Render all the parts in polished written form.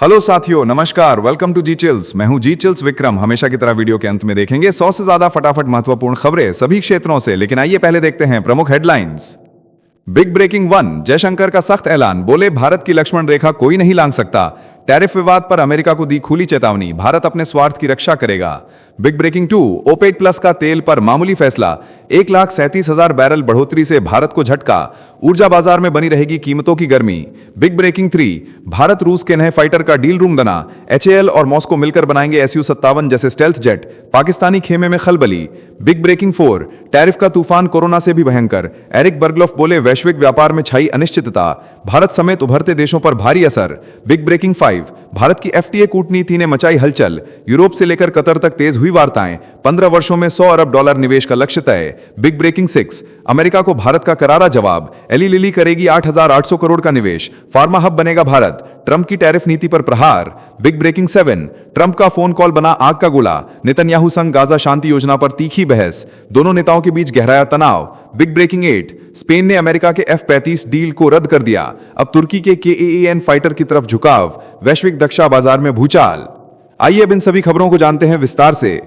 Hello साथियों, नमस्कार। Welcome to G Chills. मैं हूं जी चिल्स विक्रम। हमेशा की तरह वीडियो के अंत में देखेंगे 100 से ज्यादा फटाफट महत्वपूर्ण खबरें सभी क्षेत्रों से। लेकिन आइए पहले देखते हैं प्रमुख हेडलाइंस। बिग ब्रेकिंग 1, जयशंकर का सख्त ऐलान, बोले भारत की लक्ष्मण रेखा कोई नहीं लांघ सकता। टैरिफ विवाद पर अमेरिका को दी खुली चेतावनी, भारत अपने स्वार्थ की रक्षा करेगा। बिग ब्रेकिंग 2, ओपेक प्लस का तेल पर मामूली फैसला, 1,37,000 बैरल बढ़ोतरी से भारत को झटका, ऊर्जा बाजार में बनी रहेगी कीमतों की गर्मी। बिग ब्रेकिंग 3, भारत रूस के नए फाइटर का डील रूम बना, HAL और मॉस्को मिलकर बनाएंगे Su-57 जैसे स्टेल्थ जेट, पाकिस्तानी खेमे में खलबली। बिग ब्रेकिंग 4, टैरिफ का तूफान कोरोना से भी भयंकर, एरिक बर्गलॉफ बोले वैश्विक व्यापार में छाई अनिश्चितता, भारत समेत उभरते देशों पर भारी असर। बिग ब्रेकिंग 5, भारत की FTA कूटनीति ने मचाई हलचल, यूरोप से लेकर कतर तक तेज हुई वार्ताएं, 15 वर्षों में $100 अरब निवेश का लक्ष्य तय। बिग ब्रेकिंग 6, अमेरिका को भारत का करारा जवाब, एली लिली करेगी 8,800 करोड़ का निवेश, फार्मा हब बनेगा भारत, ट्रंप की टैरिफ नीति पर प्रहार। बिग ब्रेकिंग 7, ट्रंप का फोन कॉल बना आग का गोला, नेतन्याहू संग गाजा शांति योजना पर तीखी बहस, दोनों नेताओं के बीच गहराया तनाव। बिग ब्रेकिंग 8, स्पेन ने अमेरिका के F-35 डील को रद्द कर दिया, अब तुर्की के KAAN फाइटर की तरफ झुकाव, वैश्विक दक्षा बाजार में भूचाल। आइए अब इन सभी खबरों को जानते हैं विस्तार से।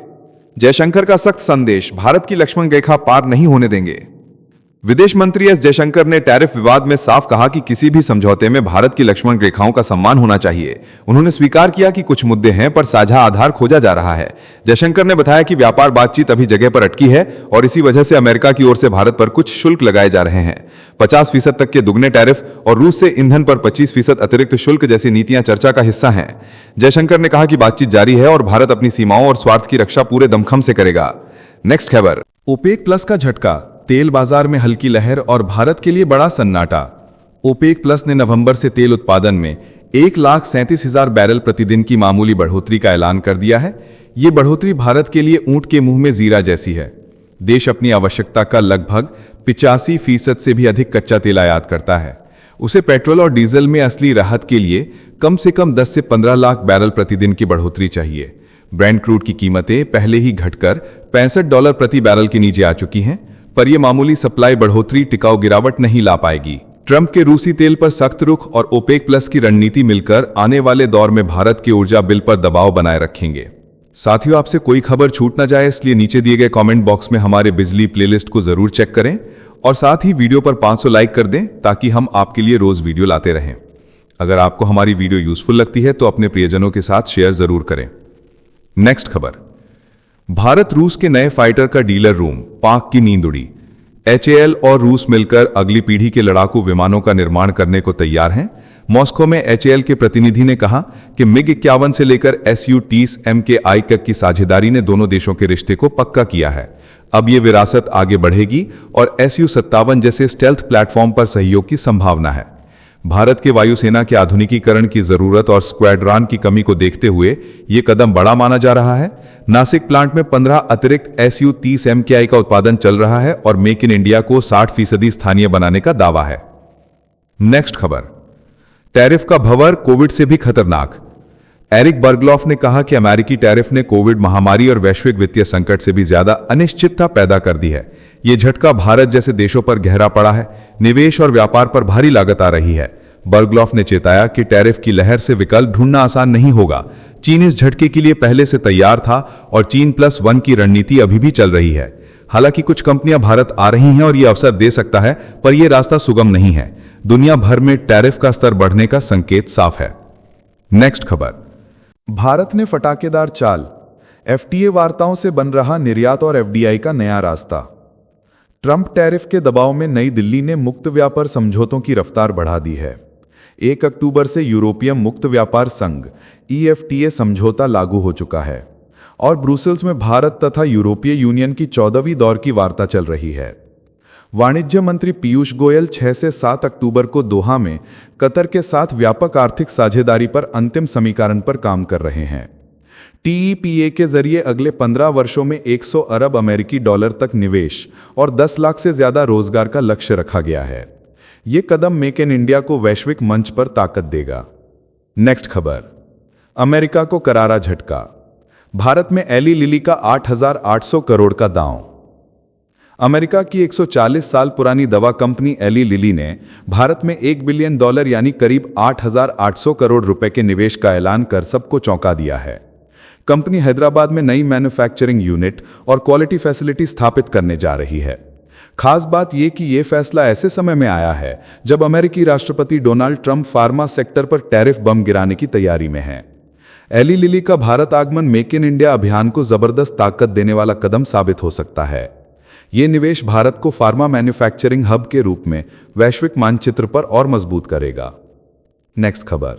जयशंकर का सख्त संदेश, भारत की लक्ष्मण रेखा पार नहीं होने देंगे। विदेश मंत्री एस जयशंकर ने टैरिफ विवाद में साफ कहा कि किसी भी समझौते में भारत की लक्ष्मण रेखाओं का सम्मान होना चाहिए। उन्होंने स्वीकार किया कि कुछ मुद्दे हैं पर साझा आधार खोजा जा रहा है। जयशंकर ने बताया कि व्यापार बातचीत अभी जगह पर अटकी है और इसी वजह से अमेरिका की ओर से भारत पर कुछ शुल्क लगाए जा रहे हैं। 50% तक के दुगने टैरिफ और रूस से ईंधन पर 25% अतिरिक्त शुल्क जैसी नीतियां चर्चा का हिस्सा हैं। जयशंकर ने कहा कि बातचीत जारी है और भारत अपनी सीमाओं और स्वार्थ की रक्षा पूरे दमखम से करेगा। नेक्स्ट खबर, ओपेक प्लस का झटका, तेल बाजार में हल्की लहर और भारत के लिए बड़ा सन्नाटा। ओपेक प्लस ने नवंबर से तेल उत्पादन में 1,37,000 बैरल प्रतिदिन की मामूली बढ़ोतरी का ऐलान कर दिया है। ये बढ़ोतरी भारत के लिए ऊंट के मुंह में जीरा जैसी है। देश अपनी आवश्यकता का लगभग 85% से भी अधिक कच्चा तेल आयात करता है। उसे पेट्रोल और डीजल में असली राहत के लिए कम से कम 10 से 15 लाख बैरल प्रतिदिन की बढ़ोतरी चाहिए। ब्रेंट क्रूड की कीमतें पहले ही घटकर $65 प्रति बैरल के नीचे आ चुकी हैं, पर यह मामूली सप्लाई बढ़ोतरी टिकाऊ गिरावट नहीं ला पाएगी। ट्रंप के रूसी तेल पर सख्त रुख और ओपेक प्लस की रणनीति मिलकर आने वाले दौर में भारत के ऊर्जा बिल पर दबाव बनाए रखेंगे। साथियों, आपसे कोई खबर छूट ना जाए इसलिए नीचे दिए गए कमेंट बॉक्स में हमारे बिजली प्लेलिस्ट को जरूर चेक करें और साथ ही वीडियो पर 500 लाइक कर दें ताकि हम आपके लिए रोज वीडियो लाते रहें। अगर आपको हमारी वीडियो यूजफुल लगती है तो अपने प्रियजनों के साथ शेयर जरूर करें। नेक्स्ट खबर, भारत रूस के नए फाइटर का डीलर रूम, पाक की नींद उड़ी। HAL और रूस मिलकर अगली पीढ़ी के लड़ाकू विमानों का निर्माण करने को तैयार हैं। मॉस्को में HAL के प्रतिनिधि ने कहा कि MiG-51 से लेकर Su-30 MKI तक की साझेदारी ने दोनों देशों के रिश्ते को पक्का किया है। अब ये विरासत आगे बढ़ेगी और Su-57 जैसे स्टेल्थ प्लेटफॉर्म पर सहयोग की संभावना है। भारत के वायुसेना के आधुनिकीकरण की जरूरत और स्क्वाड्रॉन की कमी को देखते हुए ये कदम बड़ा माना जा रहा है। नासिक प्लांट में 15 अतिरिक्त Su-30 MKI का उत्पादन चल रहा है और मेक इन इंडिया को 60% स्थानीय बनाने का दावा है। नेक्स्ट खबर, टैरिफ का भंवर कोविड से भी खतरनाक। एरिक बर्गलॉफ ने कहा कि अमेरिकी टैरिफ ने कोविड महामारी और वैश्विक वित्तीय संकट से भी ज्यादा अनिश्चितता पैदा कर दी है। ये झटका भारत जैसे देशों पर गहरा पड़ा है, निवेश और व्यापार पर भारी लागत आ रही है। बर्गलॉफ ने चेताया कि टैरिफ की लहर से विकल्प ढूंढना आसान नहीं होगा। चीन इस झटके के लिए पहले से तैयार था और China+1 की रणनीति अभी भी चल रही है। हालांकि कुछ कंपनियां भारत आ रही हैं और यह अवसर दे सकता है, पर यह रास्ता सुगम नहीं है। दुनिया भर में टैरिफ का स्तर बढ़ने का संकेत साफ है। नेक्स्ट खबर, भारत ने फटाकेदार चाल, FTA वार्ताओं से बन रहा निर्यात और FDI का नया रास्ता। ट्रंप टैरिफ के दबाव में नई दिल्ली ने मुक्त व्यापार समझौतों की रफ्तार बढ़ा दी है। 1 अक्टूबर से यूरोपीय मुक्त व्यापार संघ EFTA समझौता लागू हो चुका है और ब्रुसेल्स में भारत तथा यूरोपीय यूनियन की 14वीं दौर की वार्ता चल रही है। वाणिज्य मंत्री पीयूष गोयल 6 से 7 अक्टूबर को दोहा में कतर के साथ व्यापक आर्थिक साझेदारी पर अंतिम समीकरण पर काम कर रहे हैं। TEPA के जरिए अगले 15 वर्षों में $100 अरब अमेरिकी डॉलर तक निवेश और 10 लाख से ज्यादा रोजगार का लक्ष्य रखा गया है। यह कदम मेक इन इंडिया को वैश्विक मंच पर ताकत देगा। नेक्स्ट खबर, अमेरिका को करारा झटका, भारत में एली लिली का 8,800 करोड़ का दांव। अमेरिका की 140 साल पुरानी दवा कंपनी एली लिली ने भारत में $1 बिलियन यानी करीब 8,800 करोड़ रुपए के निवेश का ऐलान कर सबको चौंका दिया है। कंपनी हैदराबाद में नई मैन्युफैक्चरिंग यूनिट और क्वालिटी फैसिलिटी स्थापित करने जा रही है। खास बात यह कि यह फैसला ऐसे समय में आया है जब अमेरिकी राष्ट्रपति डोनाल्ड ट्रंप फार्मा सेक्टर पर टैरिफ बम गिराने की तैयारी में हैं। एली लिली का भारत आगमन मेक इन इंडिया अभियान को जबरदस्त ताकत देने वाला कदम साबित हो सकता है। ये निवेश भारत को फार्मा मैन्युफैक्चरिंग हब के रूप में वैश्विक मानचित्र पर और मजबूत करेगा। नेक्स्ट खबर,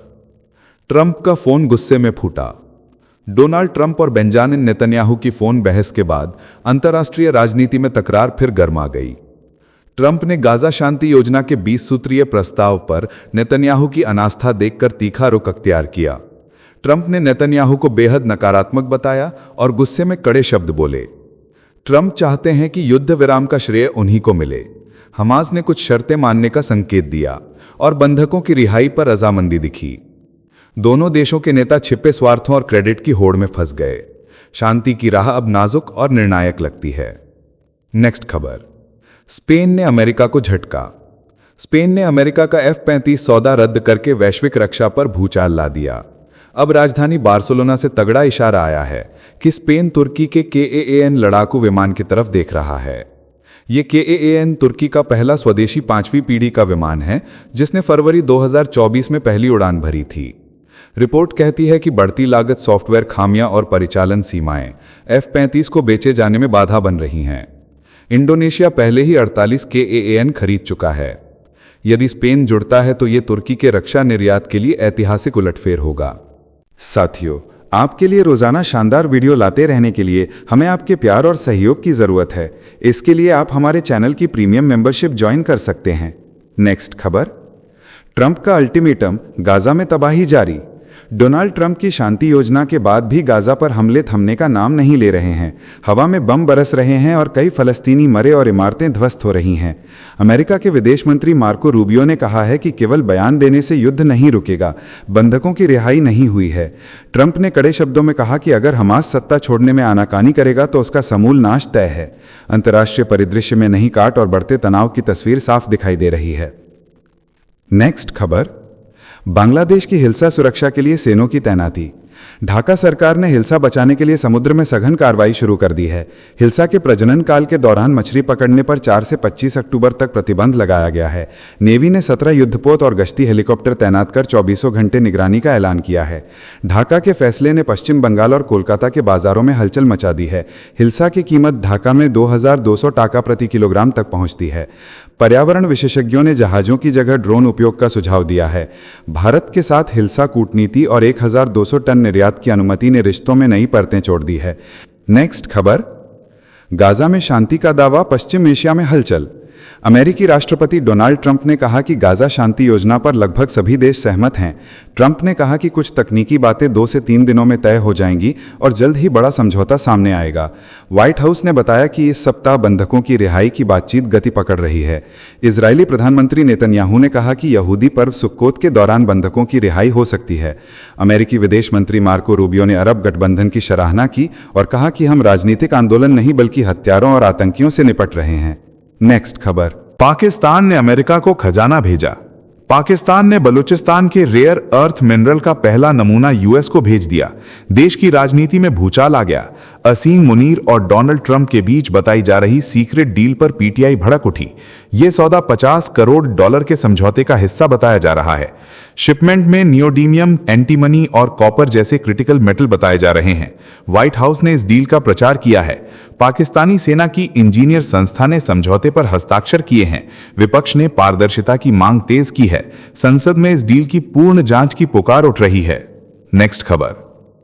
ट्रंप का फोन गुस्से में फूटा। डोनाल्ड ट्रंप और बेंजामिन नेतन्याहू की फोन बहस के बाद अंतर्राष्ट्रीय राजनीति में तकरार फिर गर्मा गई। ट्रंप ने गाजा शांति योजना के 20 सूत्रीय प्रस्ताव पर नेतन्याहू की अनास्था देखकर तीखा रुख अख्तियार किया। ट्रंप ने नेतन्याहू को बेहद नकारात्मक बताया और गुस्से में कड़े शब्द बोले। ट्रंप चाहते हैं कि युद्ध विराम का श्रेय उन्हीं को मिले। हमास ने कुछ शर्तें मानने का संकेत दिया और बंधकों की रिहाई पर रजामंदी दिखी। दोनों देशों के नेता छिपे स्वार्थों और क्रेडिट की होड़ में फंस गए। शांति की राह अब नाजुक और निर्णायक लगती है। नेक्स्ट खबर, स्पेन ने अमेरिका को झटका। स्पेन ने अमेरिका का F-35 सौदा रद्द करके वैश्विक रक्षा पर भूचाल ला दिया। अब राजधानी बार्सिलोना से तगड़ा इशारा आया है कि स्पेन तुर्की के KAAN लड़ाकू विमान की तरफ देख रहा है। ये KAAN तुर्की का पहला स्वदेशी 5वीं पीढ़ी का विमान है जिसने फरवरी 2024 में पहली उड़ान भरी थी। रिपोर्ट कहती है कि बढ़ती लागत, सॉफ्टवेयर खामियां और परिचालन सीमाएं F-35 को बेचे जाने में बाधा बन रही हैं। इंडोनेशिया पहले ही 48 KAAN खरीद चुका है। यदि स्पेन जुड़ता है तो ये तुर्की के रक्षा निर्यात के लिए ऐतिहासिक उलटफेर होगा। साथियों, आपके लिए रोजाना शानदार वीडियो लाते रहने के लिए हमें आपके प्यार और सहयोग की जरूरत है। इसके लिए आप हमारे चैनल की प्रीमियम मेंबरशिप ज्वाइन कर सकते हैं। नेक्स्ट खबर, ट्रंप का अल्टीमेटम, गाजा में तबाही जारी। डोनाल्ड ट्रंप की शांति योजना के बाद भी गाजा पर हमले थमने का नाम नहीं ले रहे हैं। हवा में बम बरस रहे हैं और कई फलस्तीनी मरे और इमारतें ध्वस्त हो रही हैं। अमेरिका के विदेश मंत्री मार्को रूबियो ने कहा है कि केवल बयान देने से युद्ध नहीं रुकेगा, बंधकों की रिहाई नहीं हुई है। ट्रंप ने कड़े शब्दों में कहा कि अगर हमास सत्ता छोड़ने में आनाकानी करेगा तो उसका समूल नाश तय है। अंतर्राष्ट्रीय परिदृश्य में नई काट और बढ़ते तनाव की तस्वीर साफ दिखाई दे रही है। नेक्स्ट खबर, बांग्लादेश की हिल्सा सुरक्षा के लिए सेनों की तैनाती। ढाका सरकार ने हिल्सा बचाने के लिए समुद्र में सघन कार्रवाई शुरू कर दी है। हिल्सा के प्रजनन काल के दौरान मछली पकड़ने पर 4 से 25 अक्टूबर तक प्रतिबंध लगाया गया है। नेवी ने 17 युद्धपोत और गश्ती हेलीकॉप्टर तैनात कर 24 घंटे निगरानी का ऐलान किया है। ढाका के फैसले ने पश्चिम बंगाल और कोलकाता के बाजारों में हलचल मचा दी है। हिल्सा की कीमत ढाका में 2200 टाका प्रति किलोग्राम तक पहुंचती है। पर्यावरण विशेषज्ञों ने जहाजों की जगह ड्रोन उपयोग का सुझाव दिया है। भारत के साथ हिल्सा कूटनीति और 1200 टन निर्यात की अनुमति ने रिश्तों में नई परतें जोड़ दी है। नेक्स्ट खबर, गाजा में शांति का दावा, पश्चिम एशिया में हलचल। अमेरिकी राष्ट्रपति डोनाल्ड ट्रंप ने कहा कि गाजा शांति योजना पर लगभग सभी देश सहमत हैं। ट्रंप ने कहा कि कुछ तकनीकी बातें 2 से 3 दिनों में तय हो जाएंगी और जल्द ही बड़ा समझौता सामने आएगा। व्हाइट हाउस ने बताया कि इस सप्ताह बंधकों की रिहाई की बातचीत गति पकड़ रही है। इजरायली प्रधानमंत्री नेतन्याहू ने कहा कि यहूदी पर्व सुक्कोत के दौरान बंधकों की रिहाई हो सकती है। अमेरिकी विदेश मंत्री मार्को रूबियो ने अरब गठबंधन की सराहना की और कहा कि हम राजनीतिक आंदोलन नहीं बल्कि हत्यारों और आतंकियों से निपट रहे हैं। नेक्स्ट खबर, पाकिस्तान ने अमेरिका को खजाना भेजा। पाकिस्तान ने बलूचिस्तान के रेयर अर्थ मिनरल का पहला नमूना यूएस को भेज दिया। देश की राजनीति में भूचाल आ गया। असीम मुनीर और डोनाल्ड ट्रंप के बीच बताई जा रही सीक्रेट डील पर पीटीआई भड़क उठी। यह सौदा $50 करोड़ के समझौते का हिस्सा बताया जा रहा है। शिपमेंट में नियोडीमियम, एंटीमनी और कॉपर जैसे क्रिटिकल मेटल बताए जा रहे हैं। व्हाइट हाउस ने इस डील का प्रचार किया है। पाकिस्तानी सेना की इंजीनियर संस्था ने समझौते पर हस्ताक्षर किए हैं। विपक्ष ने पारदर्शिता की मांग तेज की है। संसद में इस डील की पूर्ण जांच की पुकार उठ रही है। नेक्स्ट खबर,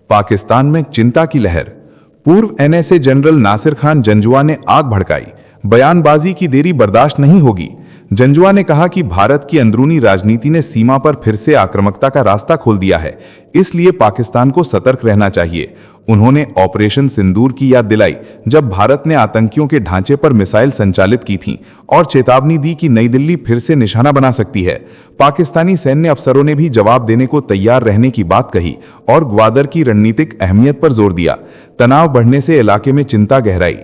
पाकिस्तान में चिंता की लहर। पूर्व एनएसए जनरल नासिर खान जंजुआ ने आग भड़काई। बयानबाजी की देरी बर्दाश्त नहीं होगी। जंजुआ ने कहा कि भारत की अंदरूनी राजनीति ने सीमा पर फिर से आक्रामकता का रास्ता खोल दिया है, इसलिए पाकिस्तान को सतर्क रहना चाहिए। उन्होंने ऑपरेशन सिंदूर की याद दिलाई, जब भारत ने आतंकियों के ढांचे पर मिसाइल संचालित की थी और चेतावनी दी कि नई दिल्ली फिर से निशाना बना सकती है। पाकिस्तानी सैन्य अफसरों ने भी जवाब देने को तैयार रहने की बात कही और ग्वादर की रणनीतिक अहमियत पर जोर दिया। तनाव बढ़ने से इलाके में चिंता गहराई।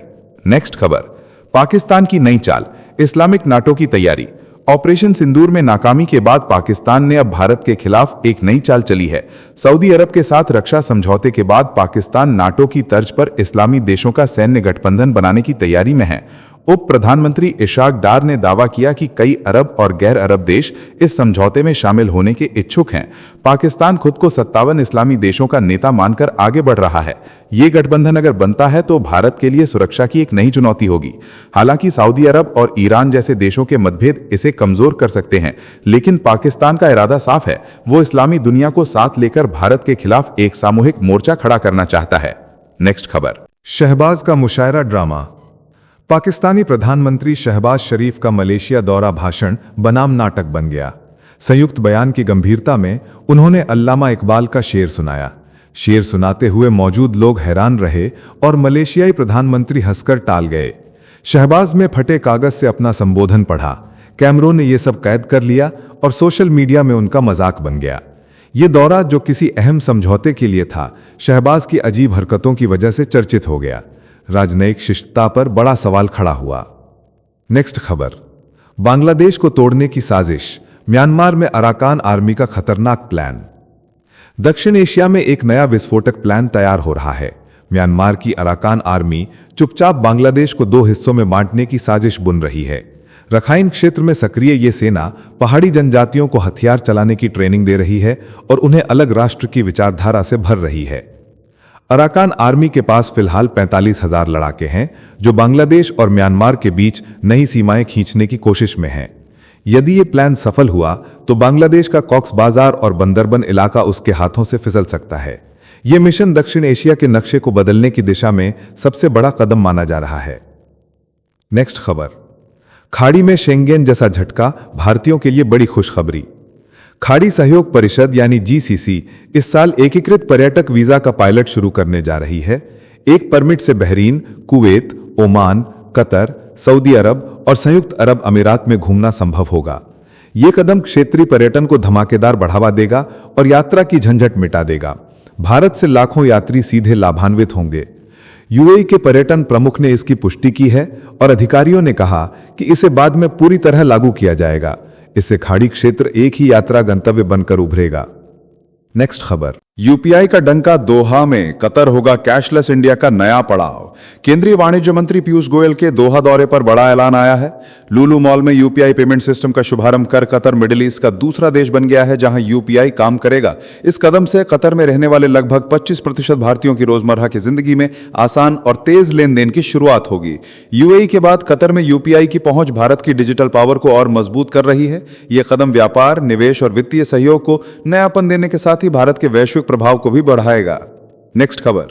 नेक्स्ट खबर, पाकिस्तान की नई चाल, इस्लामिक नाटो की तैयारी। ऑपरेशन सिंदूर में नाकामी के बाद पाकिस्तान ने अब भारत के खिलाफ एक नई चाल चली है। सऊदी अरब के साथ रक्षा समझौते के बाद पाकिस्तान नाटो की तर्ज पर इस्लामी देशों का सैन्य गठबंधन बनाने की तैयारी में है। उप प्रधानमंत्री इशाक डार ने दावा किया कि कई अरब और गैर अरब देश इस समझौते में शामिल होने के इच्छुक हैं। पाकिस्तान खुद को 57 इस्लामी देशों का नेता मानकर आगे बढ़ रहा है। ये गठबंधन अगर बनता है तो भारत के लिए सुरक्षा की एक नई चुनौती होगी। हालांकि सऊदी अरब और ईरान जैसे देशों के मतभेद इसे कमजोर कर सकते हैं, लेकिन पाकिस्तान का इरादा साफ है। वो इस्लामी दुनिया को साथ लेकर भारत के खिलाफ एक सामूहिक मोर्चा खड़ा करना चाहता है। नेक्स्ट खबर, शहबाज का मुशायरा ड्रामा। पाकिस्तानी प्रधानमंत्री शहबाज शरीफ का मलेशिया दौरा भाषण बनाम नाटक बन गया। संयुक्त बयान की गंभीरता में उन्होंने अल्लामा इकबाल का शेर सुनाया। शेर सुनाते हुए मौजूद लोग हैरान रहे और मलेशियाई प्रधानमंत्री हंसकर टाल गए। शहबाज में फटे कागज से अपना संबोधन पढ़ा। कैमरों ने यह सब कैद कर लिया और सोशल मीडिया में उनका मजाक बन गया। ये दौरा जो किसी अहम समझौते के लिए था, शहबाज की अजीब हरकतों की वजह से चर्चित हो गया। राजनयिक शिष्टता पर बड़ा सवाल खड़ा हुआ। नेक्स्ट खबर, बांग्लादेश को तोड़ने की साजिश, म्यांमार में अराकान आर्मी का खतरनाक प्लान। दक्षिण एशिया में एक नया विस्फोटक प्लान तैयार हो रहा है। म्यांमार की अराकान आर्मी चुपचाप बांग्लादेश को दो हिस्सों में बांटने की साजिश बुन रही है। रखाइन क्षेत्र में सक्रिय ये सेना पहाड़ी जनजातियों को हथियार चलाने की ट्रेनिंग दे रही है और उन्हें अलग राष्ट्र की विचारधारा से भर रही है। अराकान आर्मी के पास फिलहाल 45,000 लड़ाके हैं, जो बांग्लादेश और म्यांमार के बीच नई सीमाएं खींचने की कोशिश में हैं। यदि ये प्लान सफल हुआ तो बांग्लादेश का कॉक्स बाजार और बंदरबन इलाका उसके हाथों से फिसल सकता है। यह मिशन दक्षिण एशिया के नक्शे को बदलने की दिशा में सबसे बड़ा कदम माना जा रहा है। नेक्स्ट खबर, खाड़ी में शेंगेन जैसा झटका, भारतीयों के लिए बड़ी खुशखबरी। खाड़ी सहयोग परिषद यानी जीसीसी इस साल एकीकृत पर्यटक वीजा का पायलट शुरू करने जा रही है। एक परमिट से Bahrain, Kuwait, Oman, Qatar, Saudi Arab और संयुक्त अरब अमीरात में घूमना संभव होगा। यह कदम क्षेत्रीय पर्यटन को धमाकेदार बढ़ावा देगा और यात्रा की झंझट मिटा देगा। भारत से लाखों यात्री सीधे लाभान्वित होंगे। यूएई के पर्यटन प्रमुख ने इसकी पुष्टि की है और अधिकारियों ने कहा कि इसे बाद में पूरी तरह लागू किया जाएगा। इससे खाड़ी क्षेत्र एक ही यात्रा गंतव्य बनकर उभरेगा। नेक्स्ट खबर, यूपीआई का डंका, दोहा में कतर होगा कैशलेस इंडिया का नया पड़ाव। केंद्रीय वाणिज्य मंत्री पीयूष गोयल के दोहा दौरे पर बड़ा ऐलान आया है। लुलु मॉल में यूपीआई पेमेंट सिस्टम का शुभारंभ कर कतर मिडिल ईस्ट का दूसरा देश बन गया है जहां यूपीआई काम करेगा। इस कदम से कतर में रहने वाले लगभग 25% भारतीयों की रोजमर्रा की जिंदगी में आसान और तेज लेन देन की शुरुआत होगी। यूएई के बाद कतर में यूपीआई की पहुंच भारत की डिजिटल पावर को और मजबूत कर रही है। यह कदम व्यापार, निवेश और वित्तीय सहयोग को नयापन देने के साथ ही भारत के वैश्विक प्रभाव को भी बढ़ाएगा। नेक्स्ट खबर,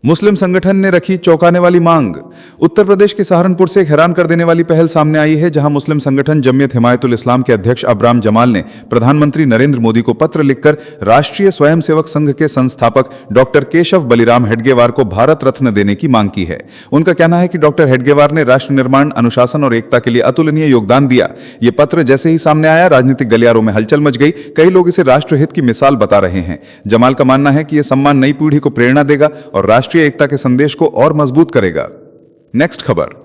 मुस्लिम संगठन ने रखी चौंकाने वाली मांग। उत्तर प्रदेश के सहारनपुर से एक हैरान कर देने वाली पहल सामने आई है, जहां मुस्लिम संगठन जमियत हिमायतुल इस्लाम के अध्यक्ष अब्राम जमाल ने प्रधानमंत्री नरेंद्र मोदी को पत्र लिखकर राष्ट्रीय स्वयंसेवक संघ के संस्थापक डॉक्टर केशव बलिराम हेडगेवार को भारत रत्न देने की मांग की है। उनका कहना है कि डॉक्टर हेडगेवार ने राष्ट्र निर्माण, अनुशासन और एकता के लिए अतुलनीय योगदान दिया। ये पत्र जैसे ही सामने आया, राजनीतिक गलियारों में हलचल मच गई। कई लोग इसे राष्ट्रहित की मिसाल बता रहे हैं। जमाल का मानना है कि यह सम्मान नई पीढ़ी को प्रेरणा देगा और राष्ट्रीय एकता के संदेश को और मजबूत करेगा। नेक्स्ट खबर,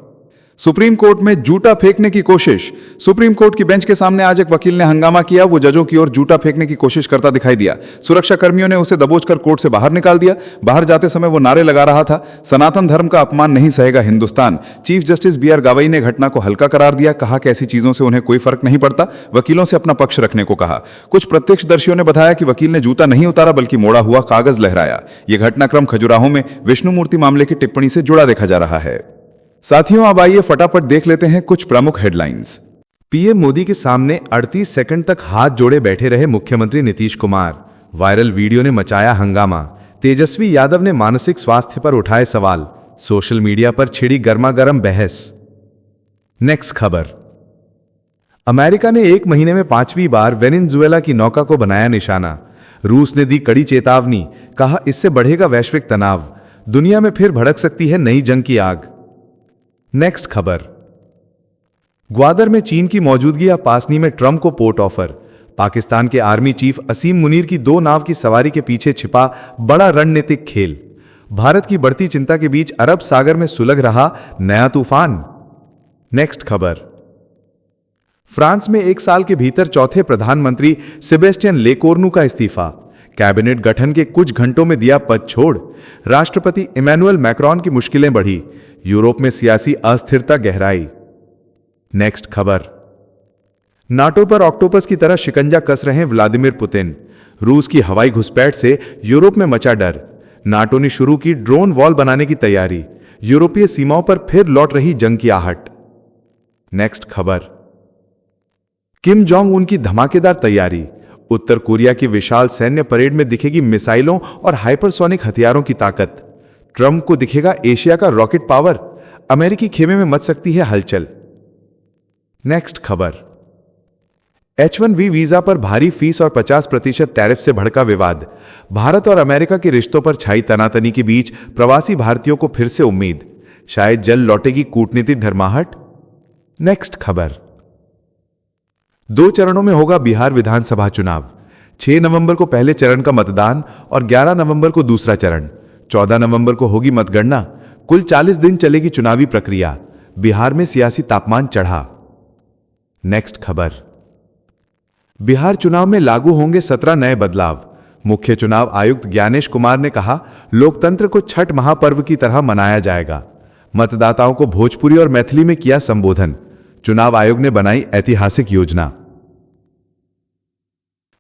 सुप्रीम कोर्ट में जूता फेंकने की कोशिश। सुप्रीम कोर्ट की बेंच के सामने आज एक वकील ने हंगामा किया। वो जजों की ओर जूता फेंकने की कोशिश करता दिखाई दिया। सुरक्षा कर्मियों ने उसे दबोचकर कोर्ट से बाहर निकाल दिया। बाहर जाते समय वो नारे लगा रहा था, सनातन धर्म का अपमान नहीं सहेगा Hindustan. Chief justice B R Gavai ने घटना को हल्का करार दिया। कहा कि ऐसी चीजों से उन्हें कोई फर्क नहीं पड़ता। वकीलों से अपना पक्ष रखने को कहा। कुछ प्रत्यक्षदर्शियों ने बताया कि वकील ने जूता नहीं उतारा बल्कि मोड़ा हुआ कागज लहराया। यह घटनाक्रम खजुराहो में विष्णु मूर्ति मामले की टिप्पणी से जुड़ा देखा जा रहा है। साथियों, अब आइए फटाफट देख लेते हैं कुछ प्रमुख हेडलाइंस। पीएम मोदी के सामने 38 सेकंड तक हाथ जोड़े बैठे रहे मुख्यमंत्री नीतीश कुमार। वायरल वीडियो ने मचाया हंगामा। तेजस्वी यादव ने मानसिक स्वास्थ्य पर उठाए सवाल। सोशल मीडिया पर छिड़ी गर्मागर्म बहस। नेक्स्ट खबर, अमेरिका ने एक महीने में 5वीं बार वेनेजुएला की नौका को बनाया निशाना। रूस ने दी कड़ी चेतावनी। कहा इससे बढ़ेगा वैश्विक तनाव। दुनिया में फिर भड़क सकती है नई जंग की आग। नेक्स्ट खबर, ग्वादर में चीन की मौजूदगी या पासनी में ट्रंप को पोर्ट ऑफर। पाकिस्तान के आर्मी चीफ असीम मुनीर की 2 नाव की सवारी के पीछे छिपा बड़ा रणनीतिक खेल। भारत की बढ़ती चिंता के बीच अरब सागर में सुलग रहा नया तूफान। नेक्स्ट खबर। फ्रांस में 1 साल के भीतर चौथे प्रधानमंत्री सेबेस्टियन लेकोर्नू का इस्तीफा, कैबिनेट गठन के कुछ घंटों में दिया पद छोड़। राष्ट्रपति इमैनुअल मैक्रोन की मुश्किलें बढ़ी, यूरोप में सियासी अस्थिरता गहराई। नेक्स्ट खबर। नाटो पर ऑक्टोपस की तरह शिकंजा कस रहे व्लादिमीर पुतिन, रूस की हवाई घुसपैठ से यूरोप में मचा डर। नाटो ने शुरू की ड्रोन वॉल बनाने की तैयारी, यूरोपीय सीमाओं पर फिर लौट रही जंग की आहट। नेक्स्ट खबर। किम जोंग उन की धमाकेदार तैयारी, उत्तर कोरिया की विशाल सैन्य परेड में दिखेगी मिसाइलों और हाइपरसोनिक हथियारों की ताकत। ट्रंप को दिखेगा एशिया का रॉकेट पावर, अमेरिकी खेमे में मच सकती है हलचल। नेक्स्ट खबर। H-1B वीजा पर भारी फीस और 50% टैरिफ से भड़का विवाद, भारत और अमेरिका के रिश्तों पर छाई तनातनी के बीच प्रवासी भारतीयों को फिर से उम्मीद, शायद जल्द लौटेगी कूटनीतिक धर्माहट। नेक्स्ट खबर। 2 चरणों में होगा बिहार विधानसभा चुनाव, 6 नवंबर को पहले चरण का मतदान और 11 नवंबर को दूसरा चरण, 14 नवंबर को होगी मतगणना। कुल 40 दिन चलेगी चुनावी प्रक्रिया, बिहार में सियासी तापमान चढ़ा। नेक्स्ट खबर। बिहार चुनाव में लागू होंगे 17 नए बदलाव, मुख्य चुनाव आयुक्त ज्ञानेश कुमार ने कहा, लोकतंत्र को छठ महापर्व की तरह मनाया जाएगा। मतदाताओं को भोजपुरी और मैथिली में किया संबोधन, चुनाव आयोग ने बनाई ऐतिहासिक योजना।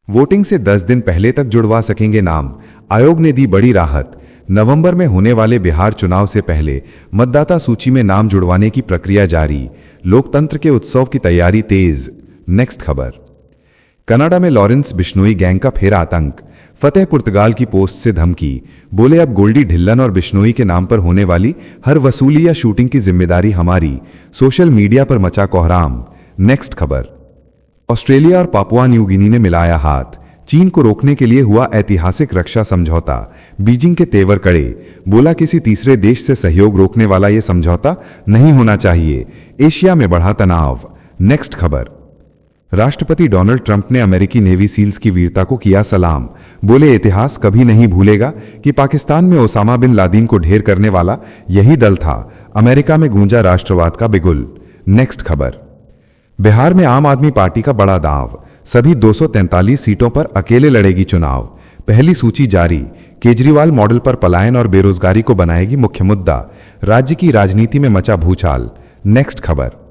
वोटिंग से 10 दिन पहले तक जुड़वा सकेंगे नाम, आयोग ने दी बड़ी राहत। नवंबर में होने वाले बिहार चुनाव से पहले मतदाता सूची में नाम जुड़वाने की प्रक्रिया जारी, लोकतंत्र के उत्सव की तैयारी तेज। नेक्स्ट खबर। कनाडा में लॉरेंस बिश्नोई गैंग का फिर आतंक, फतेह पुर्तगाल की पोस्ट से धमकी, बोले अब गोल्डी ढिल्लन और बिश्नोई के नाम पर होने वाली हर वसूली या शूटिंग की जिम्मेदारी हमारी, सोशल मीडिया पर मचा कोहराम। नेक्स्ट खबर। ऑस्ट्रेलिया और पापुआ न्यू गिनी ने मिलाया हाथ, चीन को रोकने के लिए हुआ ऐतिहासिक रक्षा समझौता, बीजिंग के तेवर कड़े, बोला किसी तीसरे देश से सहयोग रोकने वाला यह समझौता नहीं होना चाहिए, एशिया में बढ़ा तनाव। नेक्स्ट खबर। राष्ट्रपति डोनाल्ड ट्रंप ने अमेरिकी नेवी सील्स की वीरता को किया सलाम, बोले इतिहास कभी नहीं भूलेगा कि पाकिस्तान में ओसामा बिन लादेन को ढेर करने वाला यही दल था। अमेरिका में गूंजा राष्ट्रवाद का बिगुल। नेक्स्ट खबर। बिहार में आम आदमी पार्टी का बड़ा दांव, सभी 243 सीटों पर अकेले लड़ेगी चुनाव, पहली सूची जारी। केजरीवाल मॉडल पर पलायन और बेरोजगारी को बनाएगी मुख्य मुद्दा, राज्य की राजनीति में मचा भूचाल। नेक्स्ट खबर।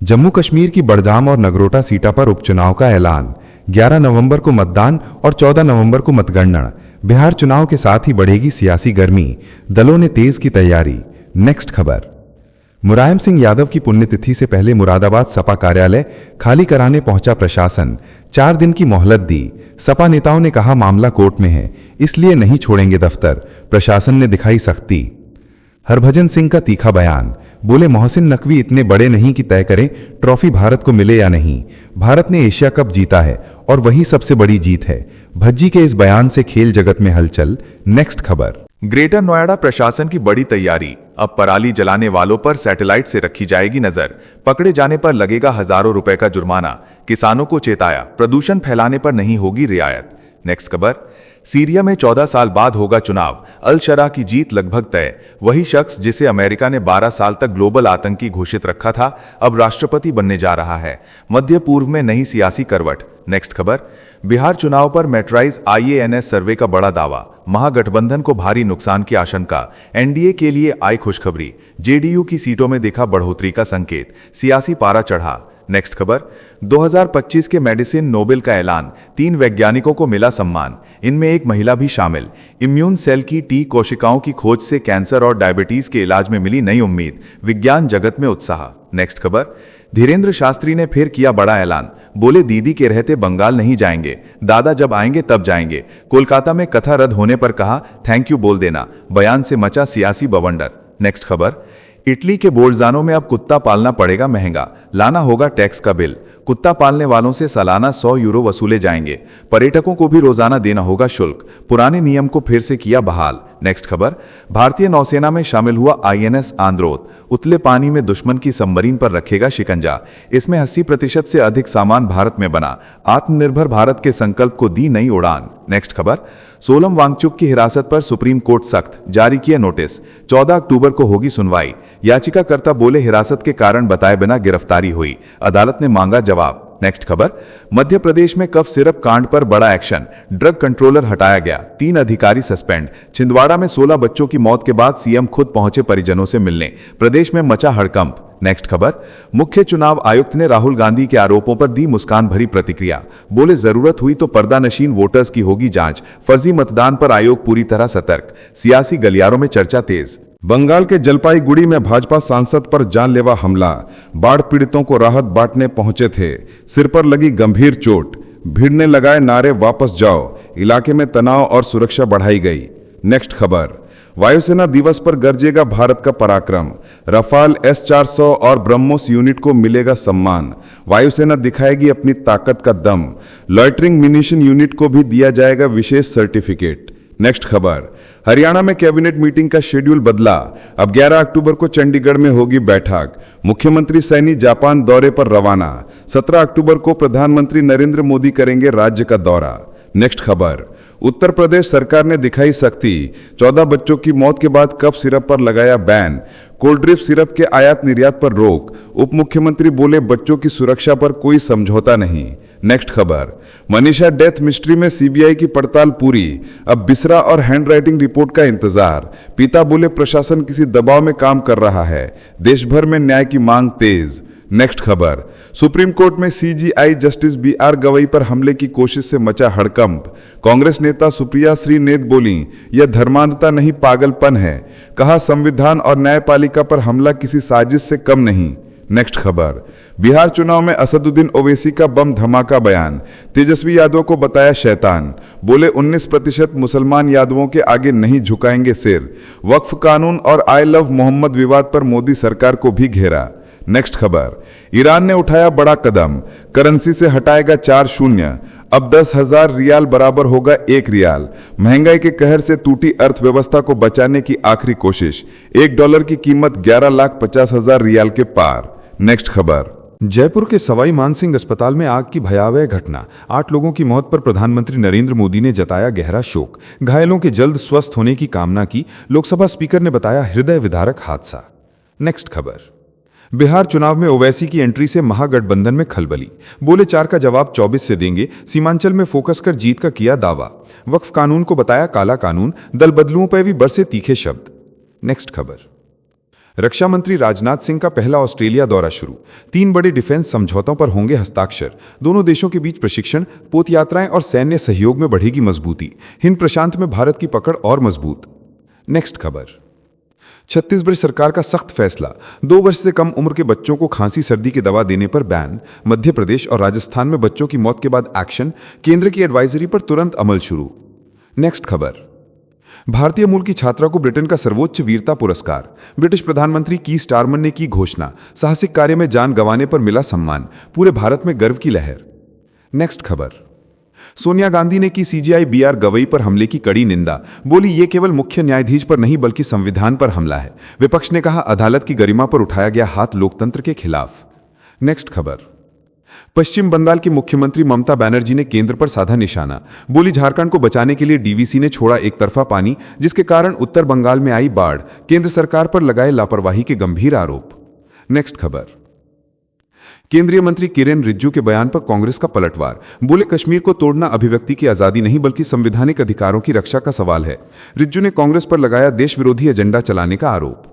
जम्मू कश्मीर की बड़गाम और नगरोटा सीटा पर उपचुनाव का ऐलान, 11 नवंबर को मतदान और 14 नवंबर को मतगणना। बिहार चुनाव के साथ ही बढ़ेगी सियासी गर्मी, दलों ने तेज की तैयारी। नेक्स्ट खबर। मुलायम सिंह यादव की पुण्यतिथि से पहले मुरादाबाद सपा कार्यालय खाली कराने पहुंचा प्रशासन, 4 दिन की मोहलत दी। सपा नेताओं ने कहा मामला कोर्ट में है, इसलिए नहीं छोड़ेंगे दफ्तर, प्रशासन ने दिखाई सख्ती। हरभजन सिंह का तीखा बयान, बोले मोहसिन नकवी इतने बड़े नहीं कि तय करें ट्रॉफी भारत को मिले या नहीं, भारत ने एशिया कप जीता है और वही सबसे बड़ी जीत है। भज्जी के इस बयान से खेल जगत में हलचल। नेक्स्ट खबर। ग्रेटर नोएडा प्रशासन की बड़ी तैयारी, अब पराली जलाने वालों पर सैटेलाइट से रखी जाएगी नजर, पकड़े जाने पर लगेगा हजारों रुपए का जुर्माना, किसानों को चेताया प्रदूषण फैलाने पर नहीं होगी रियायत। नेक्स्ट खबर। सीरिया में 14 साल बाद होगा चुनाव, अल शरा की जीत लगभग तय, वही शख्स जिसे अमेरिका ने 12 साल तक ग्लोबल आतंकी घोषित रखा था अब राष्ट्रपति बनने जा रहा है। मध्य पूर्व में नई सियासी करवट। नेक्स्ट खबर। बिहार चुनाव पर मेट्राइज IANS सर्वे का बड़ा दावा, महागठबंधन को भारी नुकसान की आशंका, एनडीए के लिए आई खुशखबरी, जेडीयू की सीटों में दिखा बढ़ोतरी का संकेत, सियासी पारा चढ़ा। नेक्स्ट खबर। 2025 के मेडिसिन नोबेल का ऐलान, 3 वैज्ञानिकों को मिला सम्मान, इनमें एक महिला भी शामिल। इम्यून सेल की टी कोशिकाओं की खोज से कैंसर और डायबिटीज के इलाज में मिली नई उम्मीद, विज्ञान जगत में उत्साह। नेक्स्ट खबर। धीरेन्द्र शास्त्री ने फिर किया बड़ा ऐलान, बोले दीदी के रहते बंगाल नहीं जाएंगे, दादा जब आएंगे तब जाएंगे। कोलकाता में कथा रद्द होने पर कहा थैंक यू बोल देना, बयान से मचा सियासी बवंडर। नेक्स्ट खबर। इटली के बोल्जानो में अब कुत्ता पालना पड़ेगा महंगा, लाना होगा टैक्स का बिल। कुत्ता पालने वालों से सालाना 100 यूरो वसूले जाएंगे। पर्यटकों को भी रोजाना देना होगा शुल्क। पुराने नियम को फिर से किया बहाल। नेक्स्ट खबर, भारतीय नौसेना में शामिल हुआ आईएनएस आंद्रोथ उतले पानी में दुश्मन की सबमरीन पर रखेगा शिकंजा। इसमें 80% से अधिक सामान भारत में बना। आत्मनिर्भर भारत के संकल्प को दी नई उड़ान। नेक्स्ट खबर, सोलम वांगचुक की हिरासत पर सुप्रीम कोर्ट सख्त, जारी किया नोटिस। 14 अक्टूबर को होगी सुनवाई। याचिकाकर्ता बोले हिरासत के कारण बताए बिना गिरफ्तारी हुई। अदालत ने मांगा जवाब। नेक्स्ट खबर, मध्य प्रदेश में कफ सिरप कांड पर बड़ा एक्शन। ड्रग कंट्रोलर हटाया गया, 3 अधिकारी सस्पेंड। छिंदवाड़ा में 16 बच्चों की मौत के बाद सीएम खुद पहुंचे परिजनों से मिलने। प्रदेश में मचा हड़कंप। नेक्स्ट खबर, मुख्य चुनाव आयुक्त ने राहुल गांधी के आरोपों पर दी मुस्कान भरी प्रतिक्रिया। बोले जरूरत हुई तो पर्दानशीन वोटर्स की होगी जांच। फर्जी मतदान पर आयोग पूरी तरह सतर्क। सियासी गलियारों में चर्चा तेज। बंगाल के जलपाईगुड़ी में भाजपा सांसद पर जानलेवा हमला। बाढ़ पीड़ितों को राहत बांटने पहुंचे थे, सिर पर लगी गंभीर चोट। भीड़ ने लगाए नारे वापस जाओ। इलाके में तनाव और सुरक्षा बढ़ाई गई। नेक्स्ट खबर, वायुसेना दिवस पर गरजेगा भारत का पराक्रम। रफाल S-400 और ब्रह्मोस यूनिट को मिलेगा सम्मान। वायुसेना दिखाएगी अपनी ताकत का दम। लॉयटरिंग म्यूनिशन यूनिट को भी दिया जाएगा विशेष सर्टिफिकेट। नेक्स्ट खबर, हरियाणा में कैबिनेट मीटिंग का शेड्यूल बदला। अब 11 अक्टूबर को चंडीगढ़ में होगी बैठक। मुख्यमंत्री सैनी जापान दौरे पर रवाना। 17 अक्टूबर को प्रधानमंत्री नरेंद्र मोदी करेंगे राज्य का दौरा। नेक्स्ट खबर, उत्तर प्रदेश सरकार ने दिखाई सख्ती। 14 बच्चों की मौत के बाद कफ सिरप पर लगाया बैन। कोल्ड ड्रिप सिरप के आयात निर्यात पर रोक। उप मुख्यमंत्री बोले बच्चों की सुरक्षा पर कोई समझौता नहीं। नेक्स्ट खबर, मनीषा डेथ मिस्ट्री में सीबीआई की पड़ताल पूरी। अब बिसरा और हैंडराइटिंग रिपोर्ट का इंतजार। पिता बोले प्रशासन किसी दबाव में काम कर रहा है। देश भर में न्याय की मांग तेज। नेक्स्ट खबर, सुप्रीम कोर्ट में सीजीआई जस्टिस बीआर गवई पर हमले की कोशिश से मचा हड़कंप। कांग्रेस नेता सुप्रिया श्रीनेत बोली यह धर्मांधता नहीं पागलपन है। कहा संविधान और न्यायपालिका पर हमला किसी साजिश से कम नहीं। नेक्स्ट खबर, बिहार चुनाव में असदुद्दीन ओवैसी का बम धमाका बयान। तेजस्वी यादव को बताया शैतान। बोले 19% मुसलमान यादवों के आगे नहीं झुकाएंगे सिर। वक्फ कानून और आई लव मोहम्मद विवाद पर मोदी सरकार को भी घेरा। नेक्स्ट खबर, ईरान ने उठाया बड़ा कदम। करेंसी से हटाएगा 4 शून्य। अब 10,000 रियाल बराबर होगा 1 रियाल। महंगाई के कहर से टूटी अर्थव्यवस्था को बचाने की आखिरी कोशिश। $1 की कीमत 11,50,000 रियाल के पार। नेक्स्ट खबर, जयपुर के सवाई मानसिंह अस्पताल में आग की भयावह घटना। 8 लोगों की मौत पर प्रधानमंत्री नरेंद्र मोदी ने जताया गहरा शोक। घायलों के जल्द स्वस्थ होने की कामना की। लोकसभा स्पीकर ने बताया हृदय विदारक हादसा। नेक्स्ट खबर, बिहार चुनाव में ओवैसी की एंट्री से महागठबंधन में खलबली। बोले 4 का जवाब 24 से देंगे। सीमांचल में फोकस कर जीत का किया दावा। वक्फ कानून को बताया काला कानून। दल बदलुओं पर भी बरसे तीखे शब्द। नेक्स्ट खबर, रक्षा मंत्री राजनाथ सिंह का पहला ऑस्ट्रेलिया दौरा शुरू। 3 बड़े डिफेंस समझौतों पर होंगे हस्ताक्षर। दोनों देशों के बीच प्रशिक्षण, पोत यात्राएं और सैन्य सहयोग में बढ़ेगी मजबूती। हिंद प्रशांत में भारत की पकड़ और मजबूत। नेक्स्ट खबर, छत्तीसगढ़ सरकार का सख्त फैसला। 2 वर्ष से कम उम्र के बच्चों को खांसी सर्दी की दवा देने पर बैन। मध्य प्रदेश और राजस्थान में बच्चों की मौत के बाद एक्शन। केंद्र की एडवाइजरी पर तुरंत अमल शुरू। नेक्स्ट खबर, भारतीय मूल की छात्रा को ब्रिटेन का सर्वोच्च वीरता पुरस्कार। ब्रिटिश प्रधानमंत्री की स्टारमर ने की घोषणा। साहसिक कार्य में जान गंवाने पर मिला सम्मान। पूरे भारत में गर्व की लहर। नेक्स्ट खबर, सोनिया गांधी ने की सीजीआई बीआर गवई पर हमले की कड़ी निंदा। बोली ये केवल मुख्य न्यायाधीश पर नहीं बल्कि संविधान पर हमला है। विपक्ष ने कहा अदालत की गरिमा पर उठाया गया हाथ लोकतंत्र के खिलाफ। नेक्स्ट खबर, पश्चिम बंगाल की मुख्यमंत्री ममता बनर्जी ने केंद्र पर साधा निशाना। बोली झारखंड को बचाने के लिए डीवीसी ने छोड़ा एक तरफा पानी, जिसके कारण उत्तर बंगाल में आई बाढ़। केंद्र सरकार पर लगाए लापरवाही के गंभीर आरोप। नेक्स्ट खबर, केंद्रीय मंत्री किरेन रिजिजू के बयान पर कांग्रेस का पलटवार। बोले कश्मीर को तोड़ना अभिव्यक्ति की आजादी नहीं बल्कि संवैधानिक अधिकारों की रक्षा का सवाल है। रिजिजू ने कांग्रेस पर लगाया देश विरोधी एजेंडा चलाने का आरोप।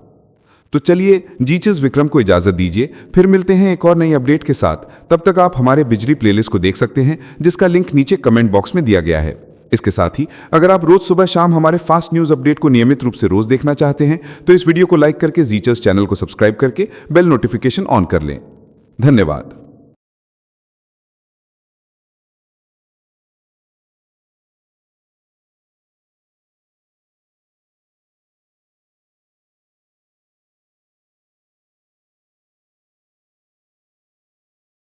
तो चलिए जीचेल्स विक्रम को इजाजत दीजिए, फिर मिलते हैं एक और नई अपडेट के साथ। तब तक आप हमारे बिजली प्लेलिस्ट को देख सकते हैं, जिसका लिंक नीचे कमेंट बॉक्स में दिया गया है। इसके साथ ही अगर आप रोज सुबह शाम हमारे फास्ट न्यूज अपडेट को नियमित रूप से रोज देखना चाहते हैं तो इस वीडियो को लाइक करके जीचेल्स चैनल को सब्सक्राइब करके बेल नोटिफिकेशन ऑन कर लें। धन्यवाद।